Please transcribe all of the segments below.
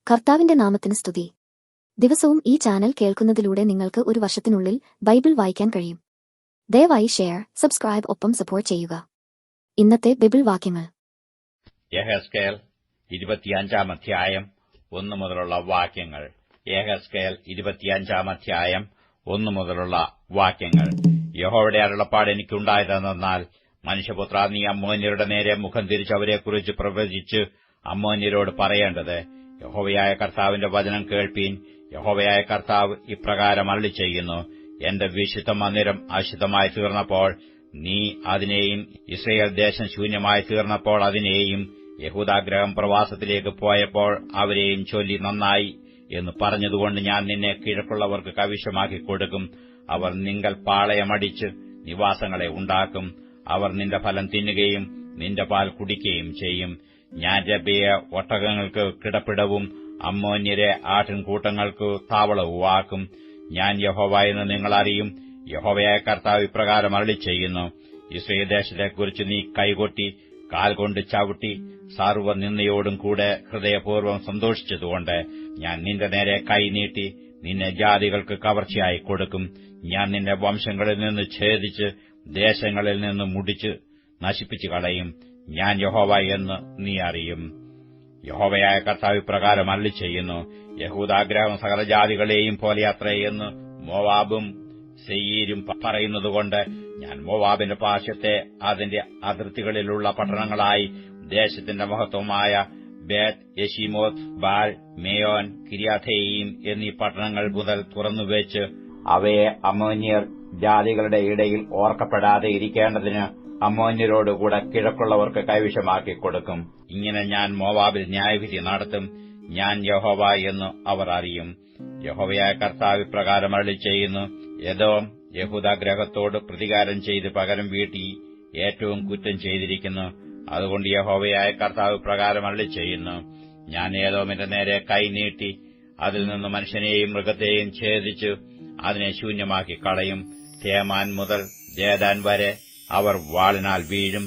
കർത്താവിന്റെ നാമത്തിന് സ്തുതി. ദിവസവും ഈ ചാനൽ കേൾക്കുന്നതിലൂടെ നിങ്ങൾക്ക് ഒരു വർഷത്തിനുള്ളിൽ ബൈബിൾ വായിക്കാൻ കഴിയും. ദയവായി ഷെയർ, സബ്സ്ക്രൈബ് ഒപ്പം സപ്പോർട്ട് ചെയ്യുക. ഇന്നത്തെ ബൈബിൾ വാക്യങ്ങൾ: യെഹെസ്കേൽ 25 അധ്യായം 1 മുതലുള്ള വാക്യങ്ങൾ. യെഹെസ്കേൽ 25 അധ്യായം 1 മുതലുള്ള വാക്യങ്ങൾ. യഹോവയുടെ അരുളപ്പാട് എനിക്കുണ്ടായതെന്നാൽ, മനുഷ്യപുത്രാ, നീ അമ്മോന്യരുടെ നേരെ മുഖം തിരിച്ച് അവരെക്കുറിച്ച് പ്രവചിച്ച് അമ്മോന്യരോട് പറയേണ്ടത്: യഹോവയായ കർത്താവിന്റെ വചനം കേൾപ്പീൻ. യഹോവയായ കർത്താവ് ഇപ്രകാരം അരുളിച്ചെയ്യുന്നു: എന്റെ വിശുദ്ധ മന്ദിരം അശുദ്ധമായി തീർന്നപ്പോൾ നീ അതിനെയും, ഇസ്രായേൽ ദേശം ശൂന്യമായി തീർന്നപ്പോൾ അതിനെയും, യഹൂദാഗൃഹം പ്രവാസത്തിലേക്ക് പോയപ്പോൾ അവരെയും ചൊല്ലി നന്നായി എന്ന് പറഞ്ഞതുകൊണ്ട് ഞാൻ നിന്നെ കിഴക്കുള്ളവർക്ക് കൈവശമാക്കി കൊടുക്കും. അവർ നിങ്കൽ പാളയമടിച്ച് നിവാസങ്ങളെ ഉണ്ടാക്കും. അവർ നിന്റെ ഫലം തിന്നുകയും നിന്റെ പാൽ കുടിക്കുകയും ചെയ്യും. ഞാൻ രബ്ബയെ ഒട്ടകങ്ങൾക്ക് കിടപ്പിടവും അമ്മോന്യരെ ആട്ടിൻകൂട്ടങ്ങൾക്ക് താവളവുമാക്കും. ഞാൻ യഹോവ എന്ന് നിങ്ങൾ അറിയും. യഹോവയായ കർത്താവ് ഇപ്രകാരം അരുളിച്ചെയ്യുന്നു: ഇസ്രായേൽ ദേശത്തെക്കുറിച്ച് നീ കൈകൊട്ടി കാൽകൊണ്ട് ചവിട്ടി സർവ്വനിന്ദയോടും കൂടെ ഹൃദയപൂർവ്വം സന്തോഷിച്ചതുകൊണ്ട് ഞാൻ നിന്റെ നേരെ കൈ നീട്ടി നിന്നെ ജാതികൾക്ക് കവർച്ചയായി കൊടുക്കും. ഞാൻ നിന്നെ വംശങ്ങളിൽ നിന്ന് ഛേദിച്ച് ദേശങ്ങളിൽ നിന്ന് മുടിച്ച് നശിപ്പിച്ചു കളയും. ഞാൻ യഹോവ എന്ന് നീ അറിയും. യഹോവയായ കർത്താവ് ഇപ്രകാരം അരുളിച്ചെയ്യുന്നു: യഹൂദാഗൃഹം സകല ജാതികളെയും പോലെയത്രേ എന്ന് മോവാബും സെയീരും പറയുന്നതുകൊണ്ട് ഞാൻ മോവാബിന്റെ പാർശ്വത്തെ അതിന്റെ അതിർത്തികളിലുള്ള പട്ടണങ്ങളായി ദേശത്തിന്റെ മഹത്വമായ ബേത് യെശീമോത്ത്, ബാൽ, മേയോൻ, കിര്യാഥെയീം എന്നീ പട്ടണങ്ങൾ മുതൽ തുറന്നുവെച്ച് അവയെ അമ്മോന്യർ ജാതികളുടെ ഇടയിൽ ഓർക്കപ്പെടാതെ ഇരിക്കേണ്ടതിന് അമ്മോന്യരോടുകൂടെ കിഴക്കുള്ളവർക്ക് കൈവശമാക്കി കൊടുക്കും. ഇങ്ങനെ ഞാൻ മോവാബിൽ ന്യായവിധി നടത്തും. ഞാൻ യഹോവ എന്ന് അവർ അറിയും. യഹോവയായ കർത്താവ് ഇപ്രകാരം അരുളിച്ചെയ്യുന്നു: എദോം യഹൂദാഗൃഹത്തോട് പ്രതികാരം ചെയ്ത് പകരം വീട്ടി ഏറ്റവും കുറ്റം ചെയ്തിരിക്കുന്നു. അതുകൊണ്ട് യഹോവയായ കർത്താവ് ഇപ്രകാരം അരുളിച്ചെയ്യുന്നു: ഞാൻ ഏദോമിന്റെ നേരെ കൈ നീട്ടി അതിൽ നിന്ന് മനുഷ്യനെയും മൃഗത്തെയും ഛേദിച്ച് അതിനെ ശൂന്യമാക്കി കളയും. തേമാൻ മുതൽ ദേദാൻ വരെ അവർ വാളിനാൽ വീഴും.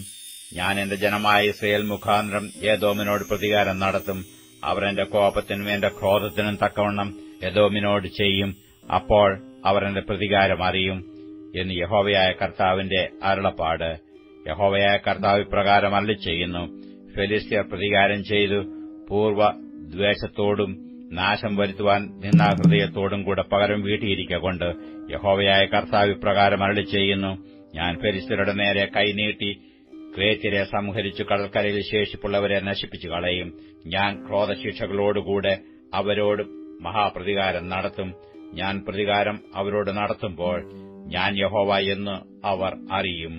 ഞാൻ എന്റെ ജനമായ ഇസ്രായേൽ മുഖാന്തരം ഏദോമിനോട് പ്രതികാരം നടത്തും. അവർ എന്റെ കോപത്തിനും എന്റെ ക്രോധത്തിനും തക്കവണ്ണം ഏദോമിനോട് ചെയ്യും. അപ്പോൾ അവർ എന്റെ പ്രതികാരം അറിയും എന്ന് യഹോവയായ കർത്താവിന്റെ അരുളപ്പാട്. യഹോവയായ കർത്താവ് ഇപ്രകാരം അരുളിച്ചെയ്യുന്നു: ഫെലിസ്ത്യർ പ്രതികാരം ചെയ്തു പൂർവ്വദ്വേഷത്തോടും നാശം വരുത്തുവാൻ നിന്നാഹൃദയത്തോടും കൂടെ പകരം വീട്ടിയിരിക്കൊണ്ട് യഹോവയായ കർത്താവ് ഇപ്രകാരം അരുളിച്ചെയ്യുന്നു: ഞാൻ ഫെലിസ്ത്യരുടെ നേരെ കൈനീട്ടി ക്രേത്യരെ സംഹരിച്ചു കടൽക്കരയിൽ ശേഷിപ്പുള്ളവരെ നശിപ്പിച്ചു കളയും. ഞാൻ ക്രോധശിക്ഷകളോടുകൂടെ അവരോട് മഹാപ്രതികാരം നടത്തും. ഞാൻ പ്രതികാരം അവരോട് നടത്തുമ്പോൾ ഞാൻ യഹോവ എന്ന് അവർ അറിയും.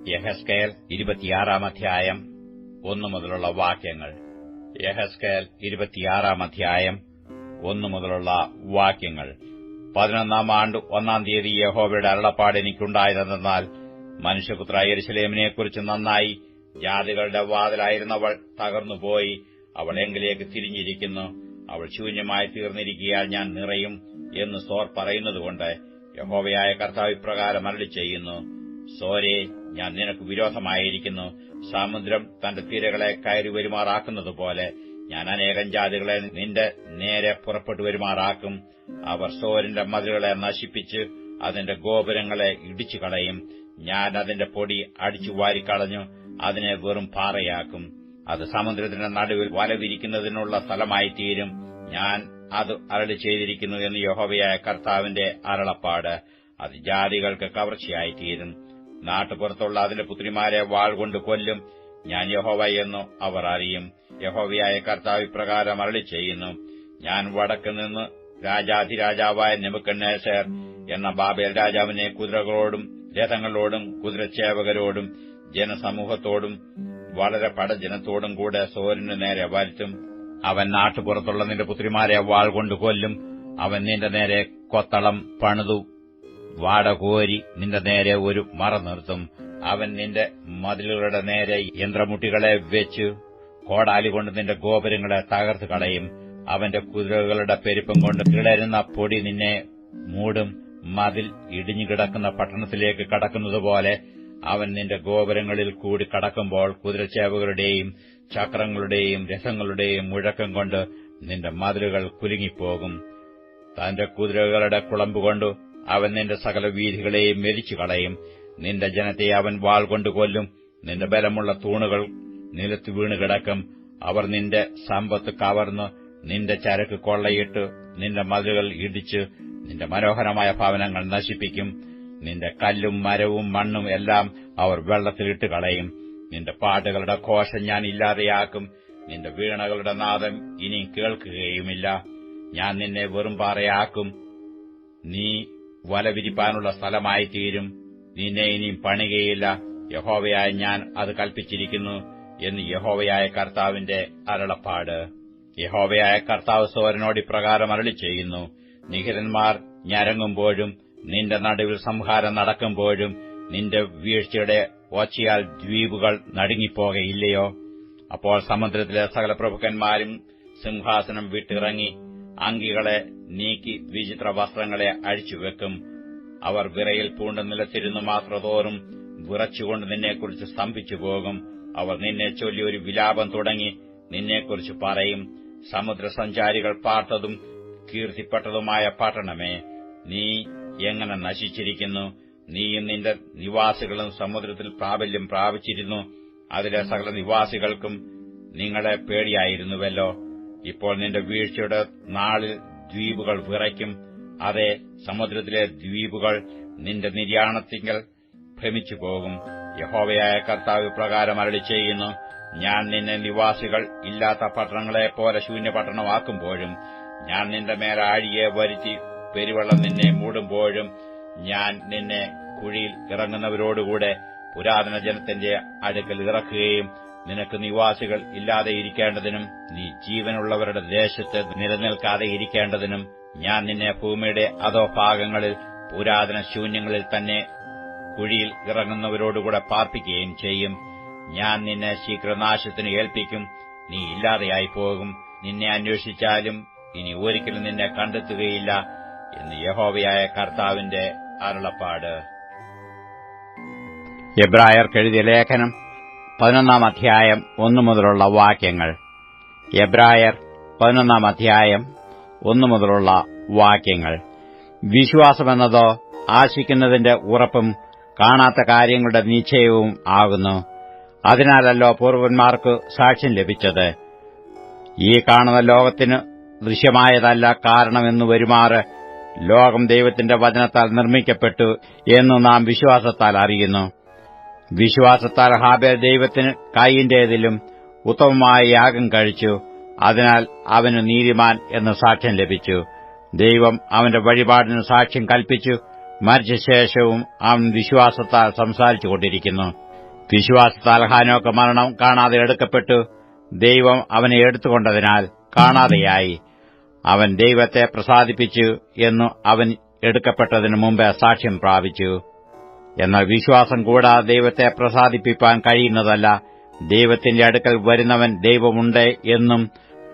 യെഹെസ്കേൽ 26 അധ്യായം 1 മുതലുള്ള വാക്യങ്ങൾ. യെഹെസ്കേൽ 26 അധ്യായം 1 മുതലുള്ള വാക്യങ്ങൾ. 11-ാം ആണ്ട് 1-ാം തീയതി യഹോവയുടെ അരുളപ്പാട് എനിക്കുണ്ടായതെന്നാൽ, മനുഷ്യപുത്ര, യെരൂശലേമിനെക്കുറിച്ച് നന്നായി. ജാതികളുടെ വാതിലായിരുന്നവൾ തകർന്നുപോയി. അവൾ എങ്കിലേക്ക് തിരിഞ്ഞിരിക്കുന്നു. അവൾ ശൂന്യമായി തീർന്നിരിക്കയാൽ ഞാൻ നിറയും എന്ന് സോർ പറയുന്നതുകൊണ്ട് യഹോവയായ കർത്താവ് ഇപ്രകാരം അരുളിച്ചെയ്യുന്നു: സോരേ, ഞാൻ നിനക്ക് വിരോധമായിരിക്കുന്നു. സമുദ്രം തന്റെ തിരകളെ കയറി വരുമാറാക്കുന്നതുപോലെ ഞാൻ അനേകം ജാതികളെ നിന്റെ നേരെ പുറപ്പെട്ടു വരുമാറാക്കും. അവർ സോരിന്റെ മതിലുകളെ നശിപ്പിച്ച് അതിന്റെ ഗോപുരങ്ങളെ ഇടിച്ചു കളയും. ഞാൻ അതിന്റെ പൊടി അടിച്ചു വാരിക്കളഞ്ഞു അതിനെ വെറും പാറയാക്കും. അത് സമുദ്രത്തിന്റെ നടുവിൽ വലവിരിക്കുന്നതിനുള്ള സ്ഥലമായിത്തീരും. ഞാൻ അത് അരുളി ചെയ്തിരിക്കുന്നു എന്ന് യഹോവയായ കർത്താവിന്റെ അരുളപ്പാട്. അത് ജാതികൾക്ക് കവർച്ചയായിത്തീരും. നാട്ടുപുറത്തുള്ള അതിന്റെ പുത്രിമാരെ വാൾ കൊണ്ട് കൊല്ലും. ഞാൻ യഹോവ എന്നു അവർ അറിയും. യഹോവയായ കർത്താവ് ഇപ്രകാരം അരുളിച്ചെയ്യുന്നു: ഞാൻ വടക്ക് നിന്ന് രാജാധിരാജാവായ നെബൂഖദ്നേസർ എന്ന ബാബേൽ രാജാവിനെ കുതിരകളോടും രഥങ്ങളോടും കുതിരച്ചേവകരോടും ജനസമൂഹത്തോടും വളരെ പടജനത്തോടും കൂടെ സോരിനു നേരെ വരുത്തും. അവൻ നാട്ടുപുറത്തുള്ള നിന്റെ പുത്രിമാരെ വാൾ കൊണ്ട് കൊല്ലും. അവൻ നിന്റെ നേരെ കൊത്തളം പണിതു വാടകോരി നിന്റെ നേരെ ഒരു മറ നിർത്തും. അവൻ നിന്റെ മതിലുകളുടെ നേരെ യന്ത്രമുട്ടികളെ വെച്ച് കോടാലി കൊണ്ട് നിന്റെ ഗോപുരങ്ങളെ തകർത്ത് കളയും. അവന്റെ കുതിരകളുടെ പെരുപ്പം കൊണ്ട് കിളരുന്ന പൊടി നിന്നെ മൂടും. മതിൽ ഇടിഞ്ഞുകിടക്കുന്ന പട്ടണത്തിലേക്ക് കടക്കുന്നതുപോലെ അവൻ നിന്റെ ഗോപുരങ്ങളിൽ കൂടി കടക്കുമ്പോൾ കുതിരച്ചേവകളുടെയും ചക്രങ്ങളുടെയും രഥങ്ങളുടെയും മുഴക്കം കൊണ്ട് നിന്റെ മതിലുകൾ കുലുങ്ങിപ്പോകും. തന്റെ കുതിരകളുടെ കുളമ്പുകൊണ്ടു അവൻ നിന്റെ സകല വീഥികളെയും മെതിച്ചു കളയും. നിന്റെ ജനത്തെ അവൻ വാൾ കൊണ്ട് കൊല്ലും. നിന്റെ ബലമുള്ള തൂണുകൾ നിലത്ത് വീണുകിടക്കും. അവർ നിന്റെ സമ്പത്ത് കവർന്ന് നിന്റെ ചരക്ക് കൊള്ളയിട്ട് നിന്റെ മതിലുകൾ ഇടിച്ച് നിന്റെ മനോഹരമായ ഭവനങ്ങൾ നശിപ്പിക്കും. നിന്റെ കല്ലും മരവും മണ്ണും എല്ലാം അവർ വെള്ളത്തിലിട്ട് കളയും. നിന്റെ പാട്ടുകളുടെ ഘോഷം ഞാൻ ഇല്ലാതെയാക്കും. നിന്റെ വീണകളുടെ നാദം ഇനി കേൾക്കുകയുമില്ല. ഞാൻ നിന്നെ വെറും പാറയാക്കും. നീ വലവിരിപ്പാനുള്ള സ്ഥലമായിത്തീരും. നിന്നെ ഇനിയും പണികയില്ല. യഹോവയായ ഞാൻ അത് കൽപ്പിച്ചിരിക്കുന്നു എന്ന് യഹോവയായ കർത്താവിന്റെ അരുളപ്പാട്. യഹോവയായ കർത്താവ് സോരനോട് ഇപ്രകാരം അരുളിച്ചെയ്യുന്നു: നിഹിതന്മാർ ഞരങ്ങുമ്പോഴും നിന്റെ നടുവിൽ സംഹാരം നടക്കുമ്പോഴും നിന്റെ വീഴ്ചയുടെ ഒച്ചയാൽ ദ്വീപുകൾ നടുങ്ങിപ്പോകയില്ലയോ? അപ്പോൾ സമുദ്രത്തിലെ സകല പ്രഭുക്കന്മാരും സിംഹാസനം വിട്ടിറങ്ങി അങ്കികളെ നീക്കി വിചിത്ര വസ്ത്രങ്ങളെ അഴിച്ചുവെക്കും. അവർ വിറയിൽ പൂണ്ട് നിലത്തിരുന്നു മാത്രതോറും വിറച്ചുകൊണ്ട് നിന്നെക്കുറിച്ച് സ്തംഭിച്ചുപോകും. അവർ നിന്നെ ചൊല്ലി ഒരു വിലാപം തുടങ്ങി നിന്നെക്കുറിച്ച് പറയും: സമുദ്രസഞ്ചാരികൾ പാർത്തതും കീർത്തിപ്പെട്ടതുമായ പട്ടണമേ, നീ എങ്ങനെ നശിച്ചിരിക്കുന്നു! നീയും നിന്റെ നിവാസികളും സമുദ്രത്തിൽ പ്രാബല്യം പ്രാപിച്ചിരുന്നു. അതിലെ സകല നിവാസികൾക്കും നിങ്ങളെ പേടിയായിരുന്നുവല്ലോ. ഇപ്പോൾ നിന്റെ വീഴ്ചയുടെ നാളിൽ ദ്വീപുകൾ വിറയ്ക്കും. അതെ, സമുദ്രത്തിലെ ദ്വീപുകൾ നിന്റെ നിര്യാണത്തിങ്കൽ ഭ്രമിച്ചുപോകും. യഹോവയായ കർത്താവ് പ്രകാരം അരുളിച്ചെയ്യുന്നു: ഞാൻ നിന്നെ നിവാസികൾ ഇല്ലാത്ത പട്ടണങ്ങളെപ്പോലെ ശൂന്യപട്ടണമാക്കുമ്പോഴും, ഞാൻ നിന്റെ മേൽ ആഴിയെ വരുത്തി പെരുവെള്ളം നിന്നെ മൂടുമ്പോഴും, ഞാൻ നിന്നെ കുഴിയിൽ ഇറങ്ങുന്നവരോടുകൂടെ പുരാതന ജനത്തിന്റെ അടുക്കൽ ഇറക്കുകയും നിനക്ക് നിവാസികൾ ഇല്ലാതെ ഇരിക്കേണ്ടതിനും നീ ജീവനുള്ളവരുടെ ദേശത്ത് നിലനിൽക്കാതെ ഇരിക്കേണ്ടതിനും ഞാൻ നിന്നെ ഭൂമിയുടെ അധോഭാഗങ്ങളിൽ പുരാതന ശൂന്യങ്ങളിൽ തന്നെ കുഴിയിൽ ഇറങ്ങുന്നവരോടുകൂടെ പാർപ്പിക്കുകയും ചെയ്യും. ഞാൻ നിന്നെ ശീഘ്രനാശത്തിന് ഏൽപ്പിക്കും. നീ ഇല്ലാതെയായി പോകും. നിന്നെ അന്വേഷിച്ചാലും ഇനി ഒരിക്കലും നിന്നെ കണ്ടെത്തുകയില്ല എന്ന് യഹോവയായ കർത്താവിന്റെ അരുളപ്പാട്. എബ്രായർക്കെഴുതിയ ലേഖനം 11 അധ്യായം 1 മുതലുള്ള വാക്യങ്ങൾ. എബ്രായർ 11 അധ്യായം 1 മുതലുള്ള വാക്യങ്ങൾ. വിശ്വാസമെന്നതോ ആശിക്കുന്നതിന്റെ ഉറപ്പും കാണാത്ത കാര്യങ്ങളുടെ നിശ്ചയവും ആകുന്നു. അതിനാലല്ലോ പൂർവ്വന്മാർക്ക് സാക്ഷ്യം ലഭിച്ചത്. ഈ കാണുന്ന ലോകത്തിന് ദൃശ്യമായതല്ല കാരണമെന്നു വരുമാറ് ലോകം ദൈവത്തിന്റെ വചനത്താൽ നിർമ്മിക്കപ്പെട്ടു എന്ന് നാം വിശ്വാസത്താൽ അറിയുന്നു. വിശ്വാസത്താൽ ഹാബേൽ ദൈവത്തിന് കയീന്റേതിലും ഉത്തമമായ യാഗം കഴിച്ചു. അതിനാൽ അവന് നീതിമാൻ എന്ന് സാക്ഷ്യം ലഭിച്ചു. ദൈവം അവന്റെ വഴിപാടിന് സാക്ഷ്യം കൽപ്പിച്ചു. മരിച്ച ശേഷവും അവൻ വിശ്വാസത്താൽ സംസാരിച്ചുകൊണ്ടിരിക്കുന്നു. വിശ്വാസത്താൽ ഹാനോക്ക് മരണം കാണാതെ എടുക്കപ്പെട്ടു. ദൈവം അവനെ എടുത്തുകൊണ്ടതിനാൽ കാണാതെയായി. അവൻ ദൈവത്തെ പ്രസാദിപ്പിച്ചു എന്നു അവൻ എടുക്കപ്പെട്ടതിനു മുമ്പ് സാക്ഷ്യം പ്രാപിച്ചു. എന്നാൽ വിശ്വാസം കൂടാതെ ദൈവത്തെ പ്രസാദിപ്പിക്കാൻ കഴിയുന്നതല്ല. ദൈവത്തിന്റെ അടുക്കൽ വരുന്നവൻ ദൈവമുണ്ട് എന്നും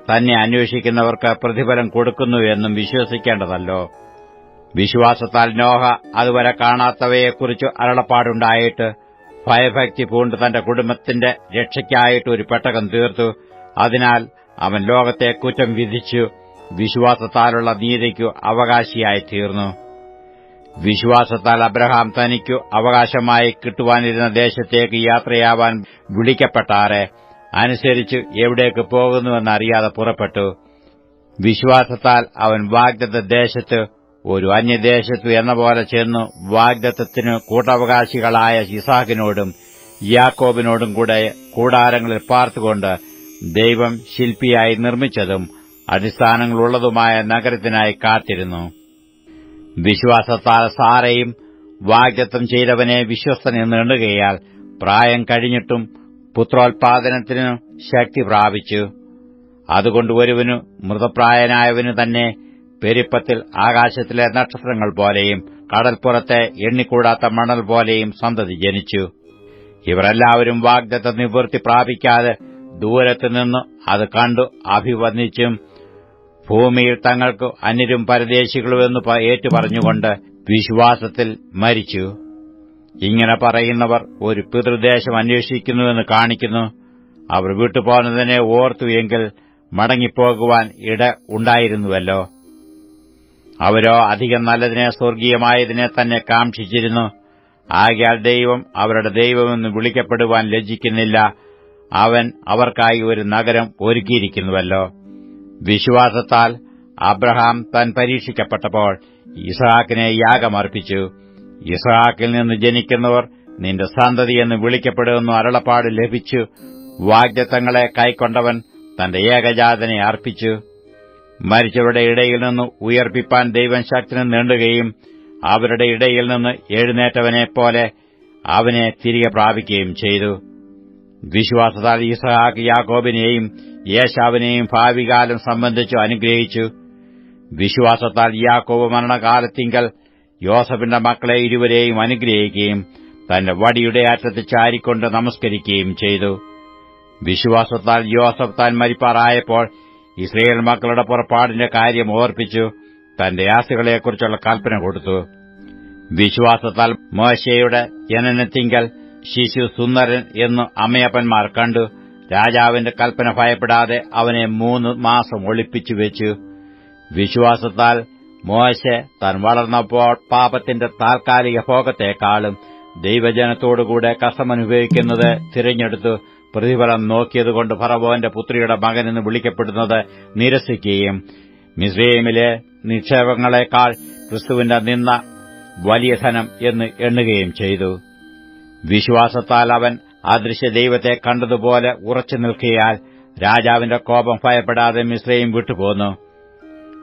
തന്നെ അന്വേഷിക്കുന്നവർക്ക് പ്രതിഫലം കൊടുക്കുന്നുവെന്നും വിശ്വസിക്കേണ്ടതല്ലോ. വിശ്വാസത്താൽ നോഹ അതുവരെ കാണാത്തവയെക്കുറിച്ച് അരുളപ്പാടുണ്ടായിട്ട് ഭയഭക്തി പൂണ്ട് തന്റെ കുടുംബത്തിന്റെ രക്ഷയ്ക്കായിട്ട് ഒരു പെട്ടകം തീർത്തു. അതിനാൽ അവൻ ലോകത്തെ കുറ്റം വിധിച്ചു വിശ്വാസത്താലുള്ള നീതിക്കു അവകാശിയായി തീർന്നു. വിശ്വാസത്താൽ അബ്രഹാം തനിക്കു അവകാശമായി കിട്ടുവാനിരുന്ന ദേശത്തേക്ക് യാത്രയാവാൻ വിളിക്കപ്പെട്ടാറെ അനുസരിച്ച് എവിടേക്ക് പോകുന്നുവെന്നറിയാതെ പുറപ്പെട്ടു. വിശ്വാസത്താൽ അവൻ വാഗ്ദത്ത ദേശത്ത് ഒരു അന്യദേശത്തു എന്ന പോലെ ചെന്നു വാഗ്ദത്തത്തിനു കൂട്ടവകാശികളായ ഇസാക്കിനോടും യാക്കോബിനോടും കൂടെ കൂടാരങ്ങളിൽ പാർത്തുകൊണ്ട് ദൈവം ശില്പിയായി നിർമ്മിച്ചതും അടിസ്ഥാനങ്ങളുള്ളതുമായ നഗരത്തിനായി കാത്തിരുന്നു. വിശ്വാസത്താൽ സാറയും വാഗ്ദത്തം ചെയ്തവനെ വിശ്വസ്തനെന്ന് എണ്ണുകയാൽ പ്രായം കഴിഞ്ഞിട്ടും പുത്രോത്പാദനത്തിനു ശക്തി പ്രാപിച്ചു. അതുകൊണ്ട് ഒരുവനു മൃതപ്രായനായവനു തന്നെ പെരുപ്പത്തിൽ ആകാശത്തിലെ നക്ഷത്രങ്ങൾ പോലെയും കടൽപ്പുറത്തെ എണ്ണിക്കൂടാത്ത മണൽ പോലെയും സന്തതി ജനിച്ചു. ഇവരെല്ലാവരും വാഗ്ദത്ത നിവൃത്തി പ്രാപിക്കാതെ ദൂരത്തുനിന്ന് അത് കണ്ടു അഭിവന്ദിച്ചും ഭൂമിയിൽ തങ്ങൾക്ക് അന്യരും പരദേശികളുമെന്ന് ഏറ്റുപറഞ്ഞുകൊണ്ട് വിശ്വാസത്തിൽ മരിച്ചു. ഇങ്ങനെ പറയുന്നവർ ഒരു പിതൃദേശം അന്വേഷിക്കുന്നുവെന്ന് കാണിക്കുന്നു. അവർ വിട്ടുപോകുന്നതിനെ ഓർത്തു എങ്കിൽ മടങ്ങിപ്പോകുവാൻ ഇട ഉണ്ടായിരുന്നുവല്ലോ. അവരോ അധികം നല്ലതിനെ, സ്വർഗീയമായതിനെ തന്നെ കാംക്ഷിച്ചിരുന്നു. ആകയാൽ ദൈവം അവരുടെ ദൈവമെന്ന് വിളിക്കപ്പെടുവാൻ ലജ്ജിക്കുന്നില്ല. അവൻ അവർക്കായി ഒരു നഗരം ഒരുക്കിയിരിക്കുന്നുവല്ലോ. വിശ്വാസത്താൽ അബ്രഹാം താൻ പരീക്ഷിക്കപ്പെട്ടപ്പോൾ ഇസ്ഹാക്കിനെ യാഗമർപ്പിച്ചു. ഇസ്ഹാക്കിൽ നിന്ന് ജനിക്കുന്നവർ നിന്റെ സന്തതിയെന്ന് വിളിക്കപ്പെടുമെന്ന് അരുളപ്പാട് ലഭിച്ചു. വാഗ്ദത്തങ്ങളെ കൈക്കൊണ്ടവൻ തന്റെ ഏകജാതനെ അർപ്പിച്ചു. മരിച്ചവരുടെ ഇടയിൽ നിന്ന് ഉയർപ്പിപ്പാൻ ദൈവം ശക്തിന് നീണ്ടുകയും അവരുടെ ഇടയിൽ നിന്ന് എഴുന്നേറ്റവനെപ്പോലെ അവനെ തിരികെ പ്രാപിക്കുകയും ചെയ്തു. വിശ്വാസത്താൽ ഇസ്ഹാക്ക് യാക്കോബിനെയും യേശാവിനെയും ഭാവികാലം സംബന്ധിച്ചു അനുഗ്രഹിച്ചു. വിശ്വാസത്താൽ യാക്കോബ് മരണകാലത്തിങ്കൽ യോസഫിന്റെ മക്കളെ ഇരുവരെയും അനുഗ്രഹിക്കുകയും തന്റെ വടിയുടെ അറ്റത്ത് ചാരിക്കൊണ്ട് നമസ്കരിക്കുകയും ചെയ്തു. വിശ്വാസത്താൽ യോസഫ് താൻ മരിപ്പാറായപ്പോൾ ഇസ്രയേൽ മക്കളുടെ പുറപ്പാടിന്റെ കാര്യം ഓർപ്പിച്ചു തന്റെ ആസ്തികളെക്കുറിച്ചുള്ള കൽപ്പന കൊടുത്തു. വിശ്വാസത്താൽ മോശെയുടെ ജനനത്തിങ്കൽ ശിശു സുന്ദരൻ എന്ന് അമ്മയപ്പന്മാർ കണ്ടു. രാജാവിന്റെ കൽപ്പന ഭയപ്പെടാതെ അവനെ 3 മാസം ഒളിപ്പിച്ചു വെച്ചു. വിശ്വാസത്താൽ മോശെ താൻ വളർന്നപ്പോൾ പാപത്തിന്റെ താൽക്കാലിക ഭോഗത്തെക്കാളും ദൈവജനത്തോടുകൂടെ കഷ്ടമനുഭവിക്കുന്നത് തിരഞ്ഞെടുത്തു പ്രതിഫലം നോക്കിയതുകൊണ്ട് ഫറവോന്റെ പുത്രിയുടെ മകനെന്ന് വിളിക്കപ്പെടുന്നത് നിരസിക്കുകയും മിസ്രയീമിലെ നിക്ഷേപങ്ങളെക്കാൾ ക്രിസ്തുവിന്റെ നിന്ന വലിയ ധനം എന്ന് എണ്ണുകയും ചെയ്തു. വിശ്വാസത്താൽ അവൻ അദൃശ്യ ദൈവത്തെ കണ്ടതുപോലെ ഉറച്ചു നിൽക്കയാൽ രാജാവിന്റെ കോപം ഭയപ്പെടാതെ മിസ്രയീം വിട്ടുപോന്നു.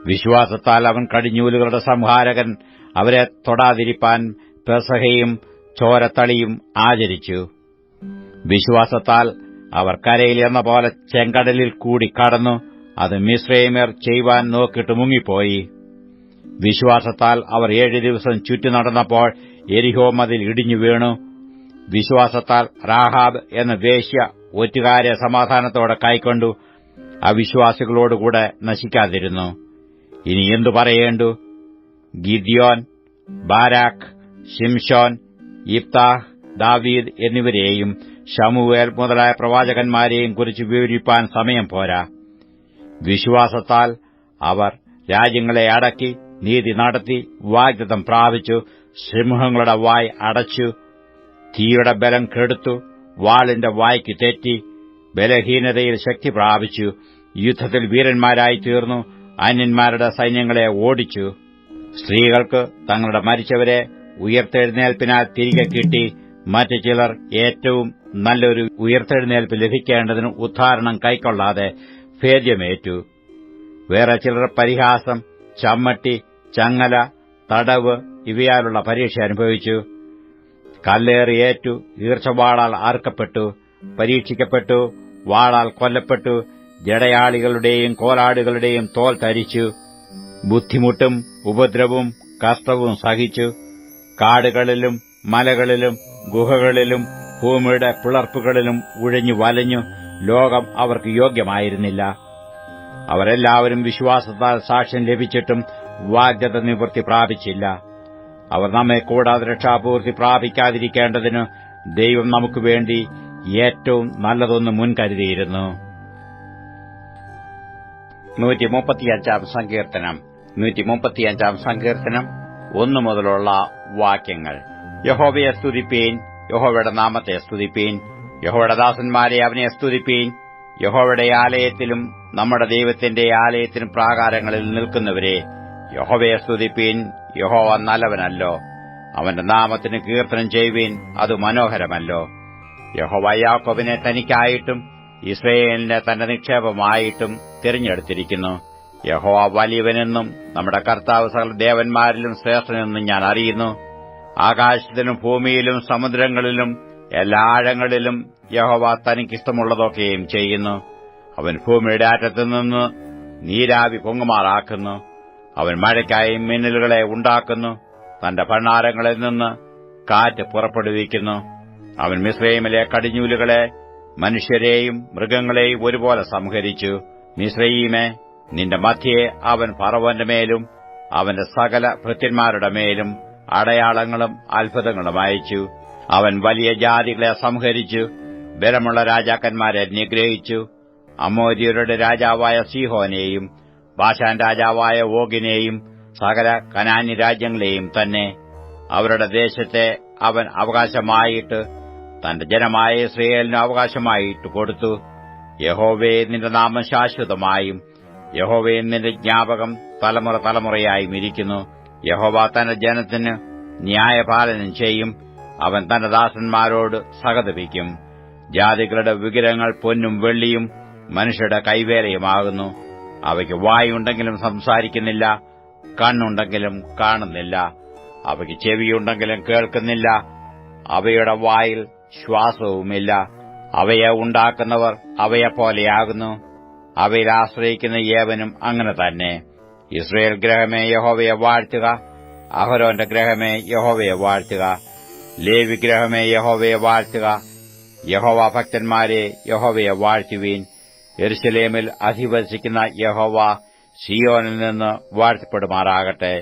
വിശ്വാസത്താൽ അവൻ കടിഞ്ഞൂലുകളുടെ സംഹാരകൻ അവരെ തൊടാതിരിപ്പാൻ പെസഹയും ചോരത്തളിയും ആചരിച്ചു. വിശ്വാസത്താൽ അവർ കരയിൽ എന്ന പോലെ ചെങ്കടലിൽ കൂടി കടന്നു. അത് മിസ്രയീമ്യർ ചെയ്യുവാൻ നോക്കിയിട്ട് മുങ്ങിപ്പോയി. വിശ്വാസത്താൽ അവർ 7 ദിവസം ചുറ്റി നടന്നപ്പോൾ യെരിഹോ മതിൽ ഇടിഞ്ഞു വീണു. വിശ്വാസത്താൽ റാഹാബ് എന്ന വേശ്യ ഒറ്റുകാരെ സമാധാനത്തോടെ കൈക്കൊണ്ടു അവിശ്വാസികളോടുകൂടെ നശിക്കാതിരുന്നു. ഇനി എന്തു പറയേണ്ടു? ഗിദ്യോൻ, ബാരാക്ക്, ശിംശോൻ, യിഫ്താഹ്, ദാവീദ് എന്നിവരെയും ശമൂവേൽ മുതലായ പ്രവാചകന്മാരെയും കുറിച്ച് വിവരിപ്പാൻ സമയം പോരാ. വിശ്വാസത്താൽ അവർ രാജ്യങ്ങളെ അടക്കി, നീതി നടത്തി, വാഗ്ദത്തം പ്രാപിച്ചു, സിംഹങ്ങളുടെ വായ് അടച്ചു, തീയുടെ ബലം കെടുത്തു, വാളിന്റെ വായ്ക്ക് തെറ്റി, ബലഹീനതയിൽ ശക്തി പ്രാപിച്ചു, യുദ്ധത്തിൽ വീരന്മാരായി തീർന്നു, അന്യന്മാരുടെ സൈന്യങ്ങളെ ഓടിച്ചു. സ്ത്രീകൾക്ക് തങ്ങളുടെ മരിച്ചവരെ ഉയർത്തെഴുന്നേൽപ്പിനാൽ തിരികെ കിട്ടി. മറ്റു ചിലർ ഏറ്റവും നല്ലൊരു ഉയർത്തെഴുന്നേൽപ്പ് ലഭിക്കേണ്ടതിന് ഉദ്ധാരണം കൈക്കൊള്ളാതെ ഭേദ്യമേറ്റു. വേറെ ചിലർ പരിഹാസം, ചമ്മട്ടി, ചങ്ങല, തടവ് ഇവയാലുള്ള പരീക്ഷ അനുഭവിച്ചു. കല്ലേറിയേറ്റു, ഈർച്ചവാളാൽ ആർക്കപ്പെട്ടു, പരീക്ഷിക്കപ്പെട്ടു, വാളാൽ കൊല്ലപ്പെട്ടു, ജടയാളികളുടെയും കോലാടുകളുടെയും തോൽ തരിച്ചു. ബുദ്ധിമുട്ടും ഉപദ്രവവും കഷ്ടവും സഹിച്ചു. കാടുകളിലും മലകളിലും ഗുഹകളിലും ഭൂമിയുടെ പിളർപ്പുകളിലും ഉഴഞ്ഞു വലഞ്ഞു. ലോകം അവർക്ക് യോഗ്യമായിരുന്നില്ല. അവരെല്ലാവരും വിശ്വാസത്താൽ സാക്ഷ്യം ലഭിച്ചിട്ടും വാഗ്ദത്ത നിവൃത്തി പ്രാപിച്ചില്ല. അവർ നമ്മെ കൂടാതെ രക്ഷാപൂർത്തി പ്രാപിക്കാതിരിക്കേണ്ടതിന് ദൈവം നമുക്കുവേണ്ടി ഏറ്റവും നല്ലതൊന്ന് മുൻകരുതിയിരുന്നു. 135 സങ്കീർത്തനം 1 മുതലുള്ള വാക്യങ്ങൾ. യഹോവയെ സ്തുതിപ്പീൻ, യഹോവയുടെ നാമത്തെ സ്തുതിപ്പീൻ, യഹോവയുടെ ദാസന്മാരെ അവനെ സ്തുതിപ്പീൻ. യഹോവയുടെ ആലയത്തിലും നമ്മുടെ ദൈവത്തിന്റെ ആലയത്തിനും പ്രാകാരങ്ങളിൽ നിൽക്കുന്നവരെ യഹോവയെ സ്തുതിപ്പീൻ. യഹോവ നല്ലവനല്ലോ, അവന്റെ നാമത്തിന് കീർത്തനം ചെയ്യുവീൻ, അത് മനോഹരമല്ലോ. യഹോവ യാക്കോബിനെ തനിക്കായിട്ടും ഇസ്രായേലിനെ തന്റെ നിക്ഷേപമായിട്ടും തിരഞ്ഞെടുത്തിരിക്കുന്നു. യഹോവ വലിയവനെന്നും നമ്മുടെ കർത്താവ് സകല ദേവന്മാരിലും ശ്രേഷ്ഠനെന്നും ഞാൻ അറിയുന്നു. ആകാശത്തിലും ഭൂമിയിലും സമുദ്രങ്ങളിലും എല്ലാ ആഴങ്ങളിലും യഹോവ തനിക്കിഷ്ടമുള്ളതൊക്കെയും ചെയ്യുന്നു. അവൻ ഭൂമിയുടെ അറ്റത്തുനിന്ന് നീരാവി പൊങ്ങുമാറാക്കുന്നു. അവൻ മഴയ്ക്കായി മിന്നലുകളെ ഉണ്ടാക്കുന്നു. തന്റെ ഭണ്ഡാരങ്ങളിൽ നിന്ന് കാറ്റ് പുറപ്പെടുവിക്കുന്നു. അവൻ മിസ്രയീമിലെ കടിഞ്ഞൂലുകളെ, മനുഷ്യരെയും മൃഗങ്ങളെയും ഒരുപോലെ സംഹരിച്ചു. മിസ്രയീമേ, നിന്റെ മധ്യയെ അവൻ ഫറവോന്റെ മേലും അവന്റെ സകല ഭൃത്യന്മാരുടെ മേലും അടയാളങ്ങളും അത്ഭുതങ്ങളും അയച്ചു. അവൻ വലിയ ജാതികളെ സംഹരിച്ചു, ബലമുള്ള രാജാക്കന്മാരെ നിഗ്രഹിച്ചു. അമോര്യരുടെ രാജാവായ സീഹോനെയും ബാശാൻ രാജാവായ ഓഗിനെയും സകല കനാന്യ രാജ്യങ്ങളെയും തന്നെ അവരുടെ ദേശത്തെ അവൻ അവകാശമായിട്ട് തന്റെ ജനമായ ഇസ്രായേലിന് അവകാശമായിട്ട് കൊടുത്തു. യഹോവേ, നിന്റെ നാമം ശാശ്വതമായും യഹോവേ, നിന്റെ ജ്ഞാപകം തലമുറ തലമുറയായും ഇരിക്കുന്നു. യഹോവ തന്റെ ജനത്തിന് ന്യായപാലനം ചെയ്യും. അവൻ തന്റെ ദാസന്മാരോട് സഹതപിക്കും. ജാതികളുടെ വിഗ്രഹങ്ങൾ പൊന്നും വെള്ളിയും മനുഷ്യരുടെ കൈവേലയുമാകുന്നു. അവയ്ക്ക് വായുണ്ടെങ്കിലും സംസാരിക്കുന്നില്ല, കണ്ണുണ്ടെങ്കിലും കാണുന്നില്ല, അവയ്ക്ക് ചെവിയുണ്ടെങ്കിലും കേൾക്കുന്നില്ല, അവയുടെ വായിൽ ശ്വാസവുമില്ല. അവയെ ഉണ്ടാക്കുന്നവർ അവയെപ്പോലെയാകുന്നു. അവയിൽ ആശ്രയിക്കുന്ന ഏവനും അങ്ങനെ തന്നെ. ഇസ്രായേൽ ഗൃഹമേ, യഹോവയെ വാഴ്ത്തുക. അഹരോന്റെ ഗൃഹമേ, യഹോവയെ വാഴ്ത്തുക. ലേവി ഗൃഹമേ, യഹോവയെ വാഴ്ത്തുക. യഹോവ ഭക്തന്മാരെ, യഹോവയെ വാഴ്ത്തുവീൻ. യെരൂശലേമിൽ അധിവസിക്കുന്ന യഹോവ സിയോനിൽ നിന്ന് വാഴ്ത്തപ്പെടുമാറാകട്ടെ.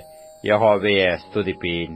യഹോവയെ സ്തുതിപ്പീൻ.